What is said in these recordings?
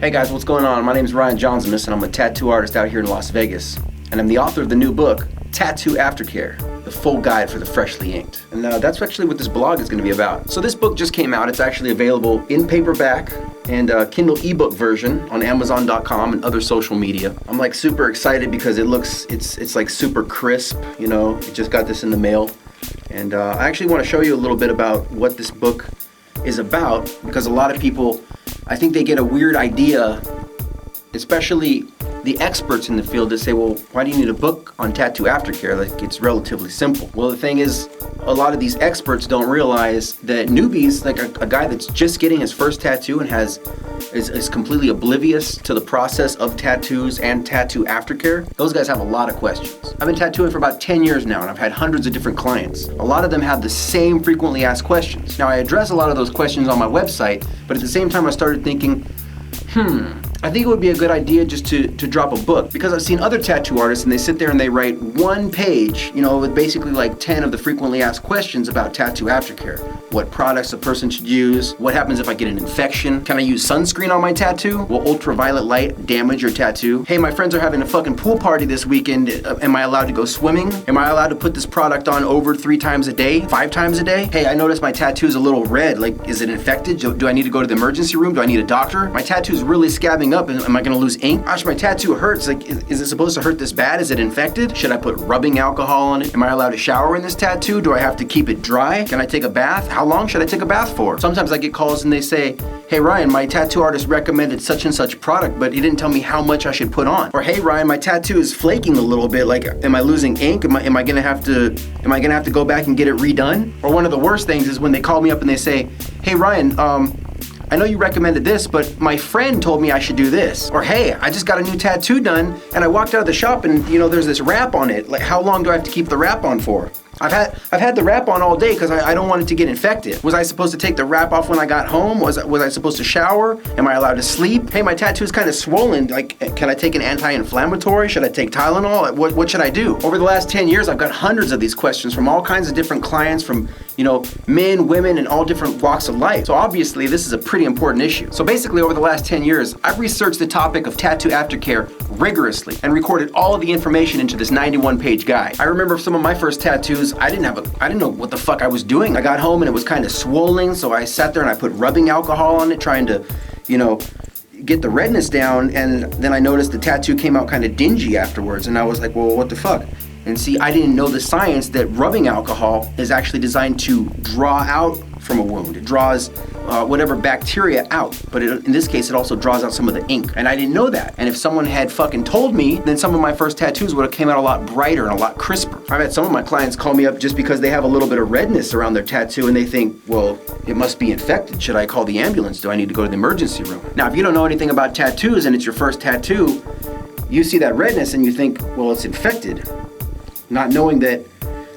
Hey guys, what's going on? My name is Jaunzemis and I'm a tattoo artist out here in Las Vegas. And I'm the author of the new book, Tattoo Aftercare, the full guide for the freshly inked. And that's actually what this blog is going to be about. So this book just came out. It's actually available in paperback and Kindle ebook version on Amazon.com and other social media. I'm like super excited because it's like super crisp, you know. I just got this in the mail. And I actually want to show you a little bit about what this book is about, because a lot of people, I think they get a weird idea, especially the experts in the field, that say, well, why do you need a book on tattoo aftercare? Like, it's relatively simple. Well, the thing is, a lot of these experts don't realize that newbies, like a guy that's just getting his first tattoo and is completely oblivious to the process of tattoos and tattoo aftercare, those guys have a lot of questions. I've been tattooing for about 10 years now, and I've had hundreds of different clients. A lot of them have the same frequently asked questions. Now, I address a lot of those questions on my website, but at the same time, I started thinking, I think it would be a good idea just to drop a book, because I've seen other tattoo artists and they sit there and they write one page, you know, with basically like 10 of the frequently asked questions about tattoo aftercare. What products a person should use? What happens if I get an infection? Can I use sunscreen on my tattoo? Will ultraviolet light damage your tattoo? Hey, my friends are having a fucking pool party this weekend. Am I allowed to go swimming? Am I allowed to put this product on over 3 times a day, 5 times a day? Hey, I noticed my tattoo is a little red. Like, is it infected? Do I need to go to the emergency room? Do I need a doctor? My tattoo is really scabbing up. Am I gonna lose ink? Gosh, my tattoo hurts. Like, is it supposed to hurt this bad? Is it infected? Should I put rubbing alcohol on it? Am I allowed to shower in this tattoo? Do I have to keep it dry? Can I take a bath? How long should I take a bath for? Sometimes I get calls and they say, hey Ryan, my tattoo artist recommended such and such product, but he didn't tell me how much I should put on. Or hey Ryan, my tattoo is flaking a little bit. Like, am I losing ink? Am I gonna have to go back and get it redone? Or one of the worst things is when they call me up and they say, hey Ryan, I know you recommended this, but my friend told me I should do this. Or hey, I just got a new tattoo done and I walked out of the shop and, you know, there's this wrap on it. Like, how long do I have to keep the wrap on for? I've had the wrap on all day because I don't want it to get infected. Was I supposed to take the wrap off when I got home? Was I supposed to shower? Am I allowed to sleep? Hey, my tattoo's kind of swollen. Like, can I take an anti-inflammatory? Should I take Tylenol? What should I do? Over the last 10 years, I've got hundreds of these questions from all kinds of different clients, from, you know, men, women, and all different walks of life. So obviously, this is a pretty important issue. So basically, over the last 10 years, I've researched the topic of tattoo aftercare rigorously and recorded all of the information into this 91-page guide. I remember some of my first tattoos, I didn't know what the fuck I was doing. I got home and it was kind of swollen, so I sat there and I put rubbing alcohol on it, trying to, you know, get the redness down, and then I noticed the tattoo came out kind of dingy afterwards, and I was like, well, what the fuck? And see, I didn't know the science that rubbing alcohol is actually designed to draw out from a wound. It draws whatever bacteria out, but in this case, it also draws out some of the ink. And I didn't know that. And if someone had fucking told me, then some of my first tattoos would have came out a lot brighter and a lot crisper. I've had some of my clients call me up just because they have a little bit of redness around their tattoo and they think, well, it must be infected. Should I call the ambulance? Do I need to go to the emergency room? Now, if you don't know anything about tattoos and it's your first tattoo, you see that redness and you think, well, it's infected. Not knowing that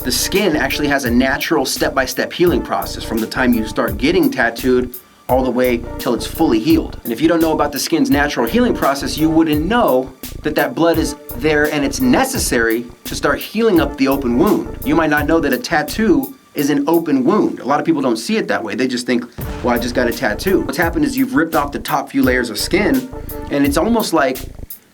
the skin actually has a natural step-by-step healing process from the time you start getting tattooed all the way till it's fully healed. And if you don't know about the skin's natural healing process, you wouldn't know that blood is there and it's necessary to start healing up the open wound. You might not know that a tattoo is an open wound. A lot of people don't see it that way. They just think, well, I just got a tattoo. What's happened is you've ripped off the top few layers of skin, and it's almost like,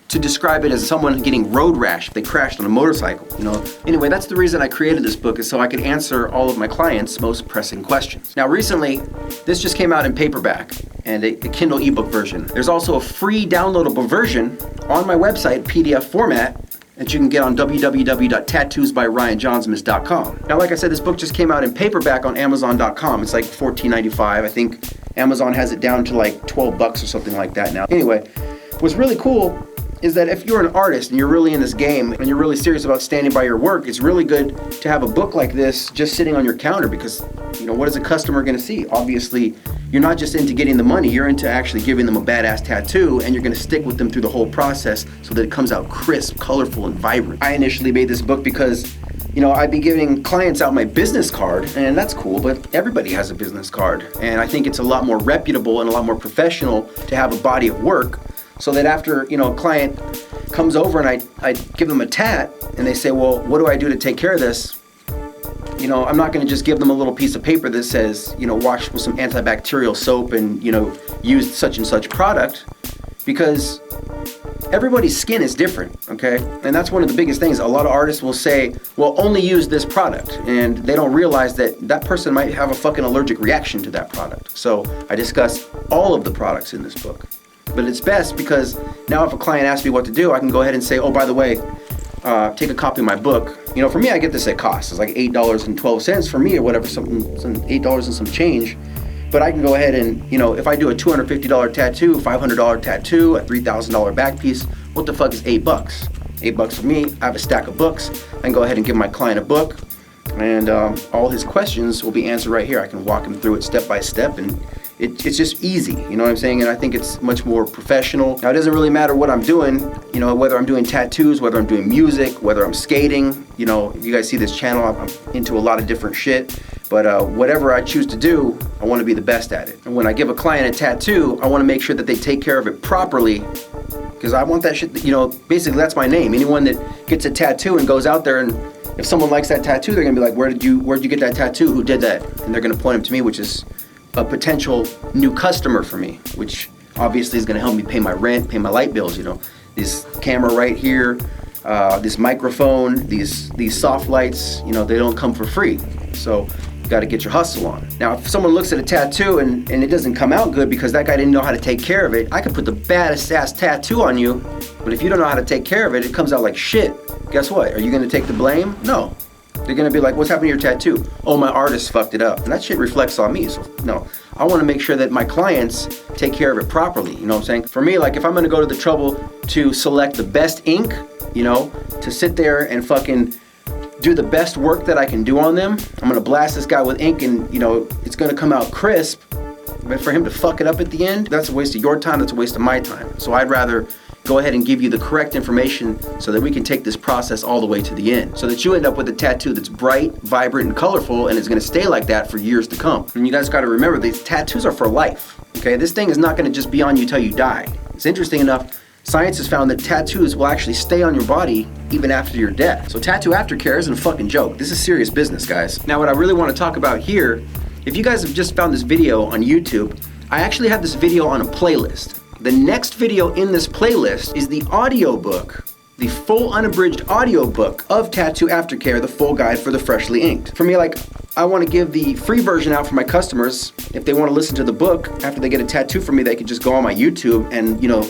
to describe it as someone getting road rash if they crashed on a motorcycle, you know. Anyway, that's the reason I created this book, is so I could answer all of my clients' most pressing questions. Now recently, this just came out in paperback and a Kindle ebook version. There's also a free downloadable version on my website, PDF format, that you can get on www.tattoosbyryanjaunzemis.com. Now, like I said, this book just came out in paperback on Amazon.com. It's like $14.95. I think Amazon has it down to like $12 or something like that now. Anyway, what's really cool is that if you're an artist and you're really in this game and you're really serious about standing by your work, it's really good to have a book like this just sitting on your counter, because, you know, what is a customer going to see? Obviously, you're not just into getting the money, you're into actually giving them a badass tattoo, and you're going to stick with them through the whole process so that it comes out crisp, colorful, and vibrant. I initially made this book because, you know, I'd be giving clients out my business card, and that's cool, but everybody has a business card. And I think it's a lot more reputable and a lot more professional to have a body of work, so that after, you know, a client comes over and I give them a tat and they say, well, what do I do to take care of this? You know, I'm not going to just give them a little piece of paper that says, you know, wash with some antibacterial soap and, you know, use such and such product. because everybody's skin is different, okay? And that's one of the biggest things. A lot of artists will say, well, only use this product. And they don't realize that that person might have a fucking allergic reaction to that product. So I discuss all of the products in this book. But it's best because now if a client asks me what to do, I can go ahead and say, oh, by the way, take a copy of my book. You know, for me, I get this at cost. It's like $8.12 for me or whatever, some $8 and some change. But I can go ahead and, you know, if I do a $250 tattoo, $500 tattoo, a $3,000 back piece, what the fuck is $8? $8 for me. I have a stack of books. I can go ahead and give my client a book, and all his questions will be answered right here. I can walk him through it step by step, and it's just easy, you know what I'm saying? And I think it's much more professional. Now, it doesn't really matter what I'm doing, you know, whether I'm doing tattoos, whether I'm doing music, whether I'm skating. You know, if you guys see this channel, I'm into a lot of different shit. But whatever I choose to do, I want to be the best at it. And when I give a client a tattoo, I want to make sure that they take care of it properly, because I want that shit, you know, basically that's my name. Anyone that gets a tattoo and goes out there, and if someone likes that tattoo, they're going to be like, where'd you get that tattoo? Who did that? And they're going to point them to me, which is a potential new customer for me, which obviously is going to help me pay my rent, pay my light bills, you know. This camera right here, this microphone, these soft lights, you know, they don't come for free. So you got to get your hustle on. Now, if someone looks at a tattoo and it doesn't come out good because that guy didn't know how to take care of it, I could put the baddest ass tattoo on you, but if you don't know how to take care of it, it comes out like shit. Guess what? Are you going to take the blame? No. They're going to be like, what's happened to your tattoo? Oh, my artist fucked it up. And that shit reflects on me. So, no, I want to make sure that my clients take care of it properly. You know what I'm saying? For me, like, if I'm going to go to the trouble to select the best ink, you know, to sit there and fucking do the best work that I can do on them, I'm going to blast this guy with ink and, you know, it's going to come out crisp. But for him to fuck it up at the end, that's a waste of your time. That's a waste of my time. So I'd rather go ahead and give you the correct information so that we can take this process all the way to the end, so that you end up with a tattoo that's bright, vibrant, and colorful, and it's going to stay like that for years to come. And you guys got to remember, these tattoos are for life, okay? This thing is not going to just be on you till you die. It's interesting enough, science has found that tattoos will actually stay on your body even after your death. So tattoo aftercare isn't a fucking joke. This is serious business, guys. Now, what I really want to talk about here, if you guys have just found this video on YouTube, I actually have this video on a playlist. The next video in this playlist is the audiobook, the full unabridged audiobook of Tattoo Aftercare, the full guide for the freshly inked. For me, like, I want to give the free version out for my customers. If they want to listen to the book after they get a tattoo from me, they can just go on my YouTube and, you know,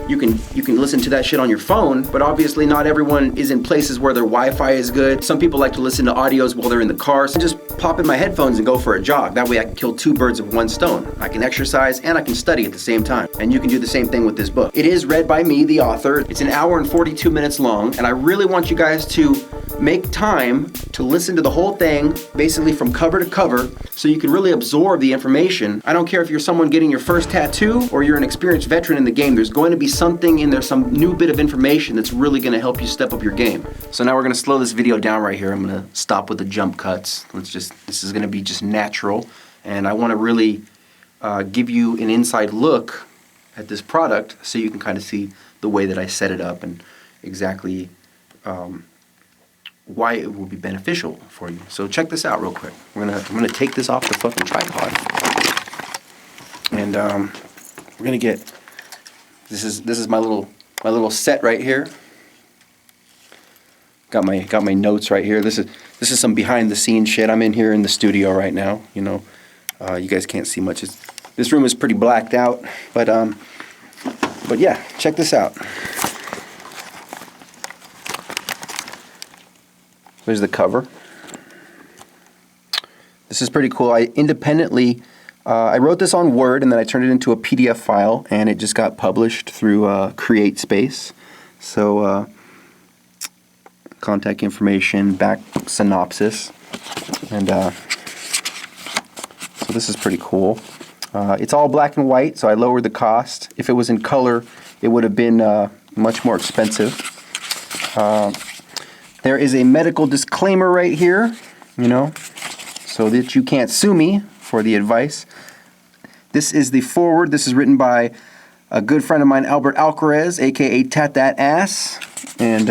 you can listen to that shit on your phone. But obviously not everyone is in places where their Wi-Fi is good. Some people like to listen to audios while they're in the car. So just pop in my headphones and go for a jog. That way I can kill two birds with one stone. I can exercise and I can study at the same time. And you can do the same thing with this book. It is read by me, the author. It's an hour and 42 minutes long. And I really want you guys to make time to listen to the whole thing, basically from cover to cover, so you can really absorb the information. I don't care if you're someone getting your first tattoo or you're an experienced veteran in the game, there's going to be something in there, some new bit of information that's really going to help you step up your game. So now we're going to slow this video down right here. I'm going to stop with the jump cuts. This is going to be just natural, and I want to really give you an inside look at this product so you can kind of see the way that I set it up and exactly why it will be beneficial for you. So check this out real quick. I'm gonna take this off the fucking tripod, and we're gonna get this is my little set right here. Got my notes right here. This is some behind the scenes shit. I'm in here in the studio right now. You know, you guys can't see much. This room is pretty blacked out, but yeah, check this out. There's the cover. This is pretty cool. I independently, I wrote this on Word and then I turned it into a PDF file, and it just got published through CreateSpace. So contact information, back synopsis, and so this is pretty cool. It's all black and white, so I lowered the cost. If it was in color, it would have been much more expensive. There is a medical disclaimer right here, you know, so that you can't sue me for the advice. This is the foreword. This is written by a good friend of mine, Alcaraz, a.k.a. Tat That Ass, and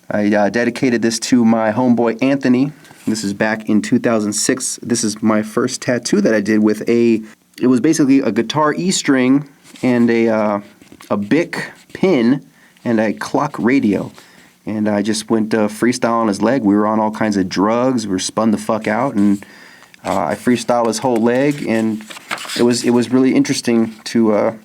I dedicated this to my homeboy Anthony. This is back in 2006. This is my first tattoo that I did with it was basically a guitar E string and a a Bic pen, and a clock radio. And I just went freestyle on his leg. We were on all kinds of drugs. We were spun the fuck out, and I freestyled his whole leg, and it was really interesting to,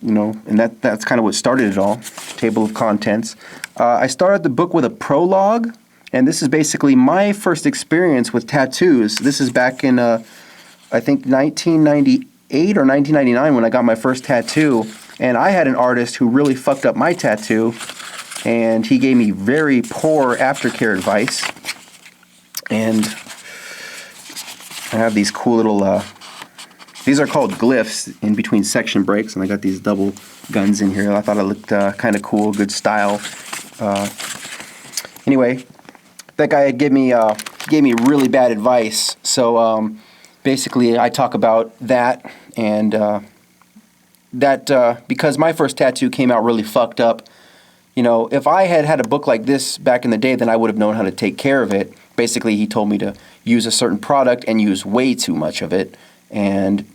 and that's kind of what started it all. Table of contents. I started the book with a prologue, and this is basically my first experience with tattoos. This is back in, I think, 1998 or 1999 when I got my first tattoo, and I had an artist who really fucked up my tattoo, and he gave me very poor aftercare advice. And I have these cool little, these are called glyphs in between section breaks, and I got these double guns in here. I thought it looked kind of cool, good style. Anyway, that guy gave me really bad advice. So basically, I talk about that, and that because my first tattoo came out really fucked up. If I had had a book like this back in the day, then I would have known how to take care of it. Basically, he told me to use a certain product and use way too much of it, and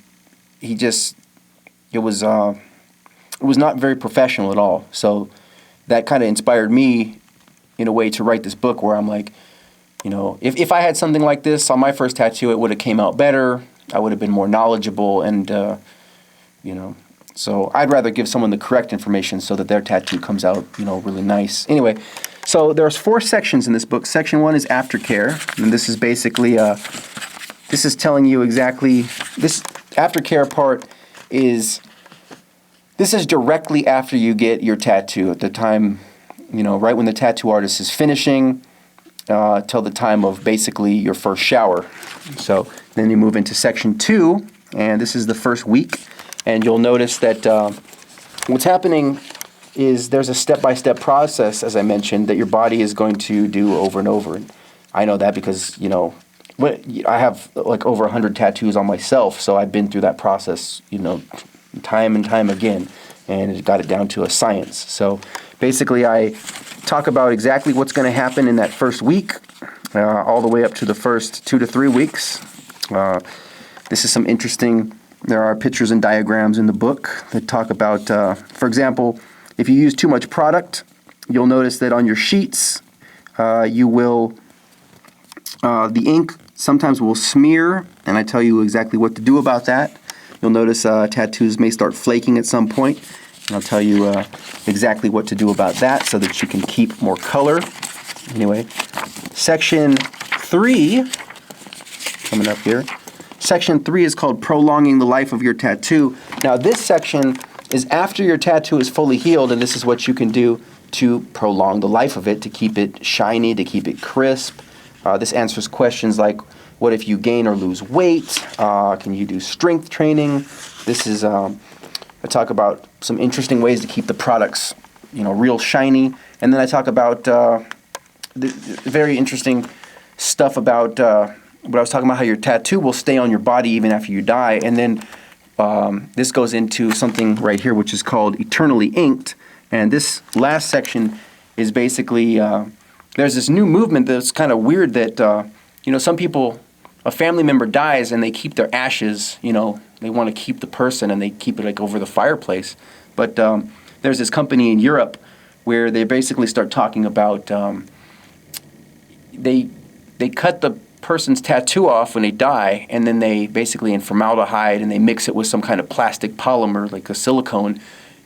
it was not very professional at all. So that kind of inspired me in a way to write this book, where I'm like, if I had something like this on my first tattoo, it would have came out better. I would have been more knowledgeable, and so I'd rather give someone the correct information so that their tattoo comes out, really nice. Anyway, so there's 4 sections in this book. Section 1 is aftercare, and this is basically, this is telling you exactly, this aftercare part is, this is directly after you get your tattoo, at the time, right when the tattoo artist is finishing, till the time of basically your first shower. So then you move into section 2, and this is the first week. And you'll notice that what's happening is there's a step-by-step process, as I mentioned, that your body is going to do over and over. And I know that because, I have like over 100 tattoos on myself, so I've been through that process, time and time again, and it got it down to a science. So basically, I talk about exactly what's going to happen in that first week, all the way up to the first 2 to 3 weeks. This is some interesting. There are pictures and diagrams in the book that talk about, for example, if you use too much product, you'll notice that on your sheets, the ink sometimes will smear, and I tell you exactly what to do about that. You'll notice tattoos may start flaking at some point, and I'll tell you exactly what to do about that so that you can keep more color. Anyway, section 3, coming up here. Section 3 is called Prolonging the Life of Your Tattoo. Now, this section is after your tattoo is fully healed, and this is what you can do to prolong the life of it, to keep it shiny, to keep it crisp. This answers questions like, what if you gain or lose weight? Can you do strength training? This is, I talk about some interesting ways to keep the products, real shiny. And then I talk about the very interesting stuff about what I was talking about, how your tattoo will stay on your body even after you die. And then this goes into something right here, which is called Eternally Inked. And this last section is basically, there's this new movement that's kind of weird that, some people, a family member dies and they keep their ashes, they want to keep the person and they keep it like over the fireplace. But there's this company in Europe where they basically start talking about, they cut the person's tattoo off when they die, and then they basically in formaldehyde and they mix it with some kind of plastic polymer like a silicone,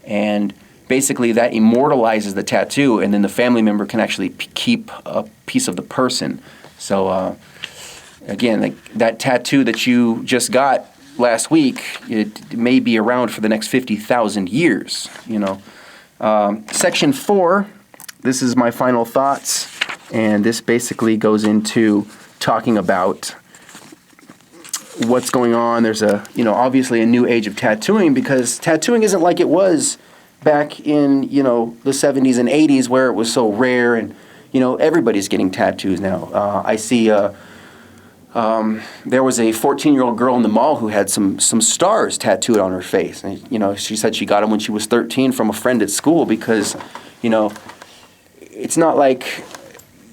and basically that immortalizes the tattoo, and then the family member can actually keep a piece of the person. So again, like that tattoo that you just got last week, it may be around for the next 50,000 years. Section 4, this is my final thoughts, and this basically goes into talking about what's going on. There's obviously a new age of tattooing, because tattooing isn't like it was back in, the 70s and 80s where it was so rare, and, everybody's getting tattoos now. I see there was a 14-year-old girl in the mall who had some stars tattooed on her face. And, she said she got them when she was 13 from a friend at school, because, it's not like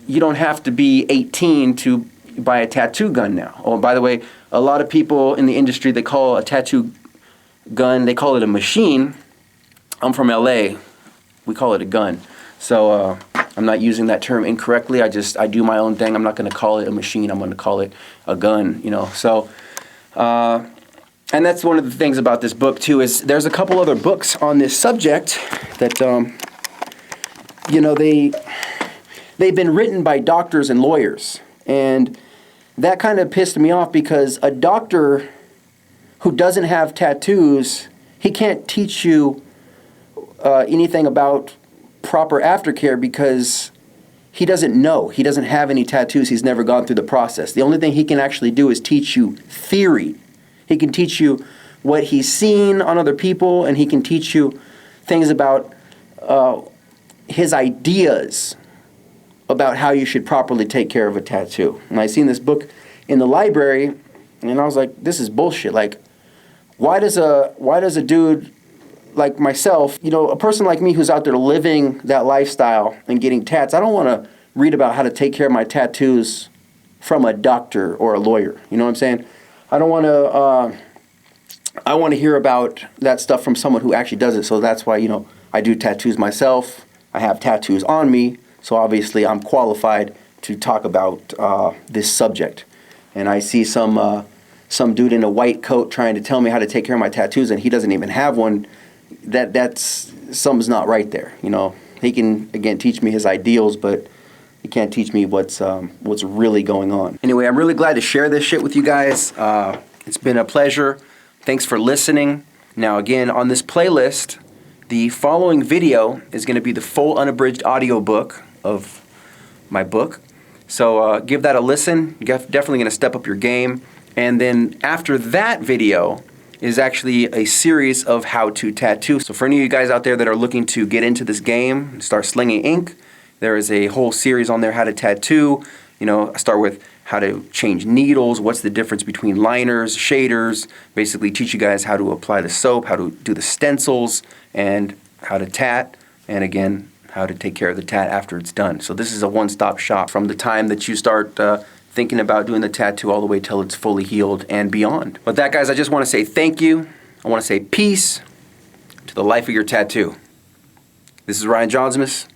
you don't have to be 18 to buy a tattoo gun now. Oh, by the way, a lot of people in the industry, they call a tattoo gun, they call it a machine. I'm from LA. We call it a gun. So I'm not using that term incorrectly. I do my own thing. I'm not going to call it a machine. I'm going to call it a gun, you know. So, and that's one of the things about this book too, is there's a couple other books on this subject that, you know, they've been written by doctors and lawyers. And that kind of pissed me off because a doctor who doesn't have tattoos, he can't teach you anything about proper aftercare because he doesn't know. He doesn't have any tattoos. He's never gone through the process. The only thing he can actually do is teach you theory. He can teach you what he's seen on other people, and he can teach you things about his ideas about how you should properly take care of a tattoo. And I seen this book in the library, and I was like, this is bullshit. Like, why does a dude like myself, you know, a person like me who's out there living that lifestyle and getting tats, I don't want to read about how to take care of my tattoos from a doctor or a lawyer. You know what I'm saying? I don't want to, I want to hear about that stuff from someone who actually does it. So that's why, you know, I do tattoos myself. I have tattoos on me. So obviously I'm qualified to talk about this subject. And I see some dude in a white coat trying to tell me how to take care of my tattoos, and he doesn't even have one. That's something's not right there. You know, he can again teach me his ideals, but he can't teach me what's really going on. Anyway, I'm really glad to share this shit with you guys. It's been a pleasure. Thanks for listening. Now again, on this playlist, the following video is going to be the full unabridged audiobook of my book. So give that a listen. You're definitely going to step up your game. And then after that video is actually a series of how to tattoo. So for any of you guys out there that are looking to get into this game and start slinging ink, there is a whole series on there, how to tattoo. You know, I start with how to change needles, what's the difference between liners, shaders, basically teach you guys how to apply the soap, how to do the stencils, and how to tat, and again, how to take care of the tat after it's done. So this is a one-stop shop from the time that you start thinking about doing the tattoo all the way till it's fully healed and beyond. With that, guys, I just want to say thank you. I want to say peace to the life of your tattoo. This is Ryan Jaunzemis.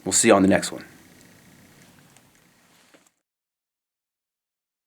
We'll see you on the next one.